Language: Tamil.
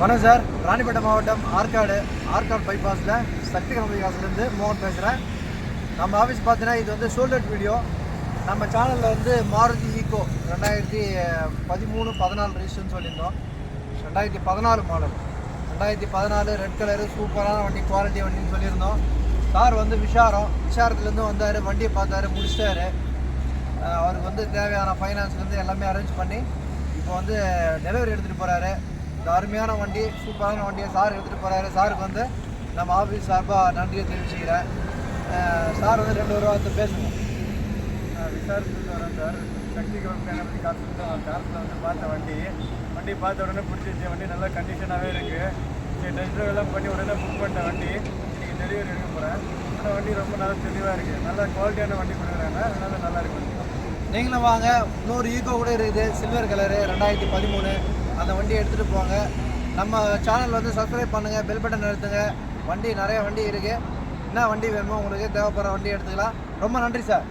வணக்கம் சார். ராணிப்பேட்டை மாவட்டம் ஆற்காடு பைபாஸில் சக்தி கம்பெனி மோகன் பேசுகிறேன். நம்ம ஆஃபீஸ் பார்த்தீங்கன்னா இது வந்து சோல்டட் வீடியோ. நம்ம சேனலில் வந்து மாருதி ஈக்கோ 2013-14 ரெஜிஸ்ட்ரேஷன் சொல்லியிருந்தோம். 2014 மாடல், 2014 ரெட் கலரு, சூப்பரான வண்டி, குவாலிட்டி வண்டின்னு சொல்லியிருந்தோம். சார் வந்து விசாரத்துலேருந்து வந்தார், வண்டியை பார்த்தாரு, முடிச்சிட்டாரு. அவருக்கு வந்து தேவையான ஃபைனான்ஸ்லேருந்து எல்லாமே அரேஞ்ச் பண்ணி இப்போ வந்து டெலிவரி எடுத்துகிட்டு போகிறாரு. இந்த அருமையான வண்டி, சூப்பரான வண்டியை சார் எடுத்துகிட்டு போகிறாரு. சாருக்கு வந்து நம்ம ஆஃபீஸ் சார்பாக நன்றியை தெரிவிச்சுக்கிறேன். சார் வந்து 2 வாரத்தை பேசணும். விசாரிச்சுட்டு வரேன் சார். சக்தி கம்பெனி காலத்தில் வந்து பார்த்த வண்டி பார்த்த உடனே பிடிச்சிருச்சு. வண்டி நல்ல கண்டிஷனாகவே இருக்குது. சரி, டெஸ்ட் ட்ரைவ் எல்லாம் பண்ணி உடனே புக் பண்ண வண்டி இன்றைக்கி டெலிவரி எடுக்க போகிறேன். ஆனால் வண்டி ரொம்ப நல்லா தெளிவாக இருக்குது. நல்ல குவாலிட்டியான வண்டி கொடுக்குறாங்க. அதனால நல்லா இருக்குது. நீங்களும் வாங்க. இன்னொரு ஈக்கோ கூட இருக்குது, சில்வர் கலரு, 2013. அந்த வண்டியை எடுத்துகிட்டு போங்க. நம்ம சேனல் வந்து சப்ஸ்கிரைப் பண்ணுங்கள், பெல் பட்டன் நிறுத்துங்க. வண்டி நிறைய வண்டி இருக்குது. என்ன வண்டி வேணுமோ உங்களுக்கு தேவைப்படுற வண்டி எடுத்துக்கலாம். ரொம்ப நன்றி சார்.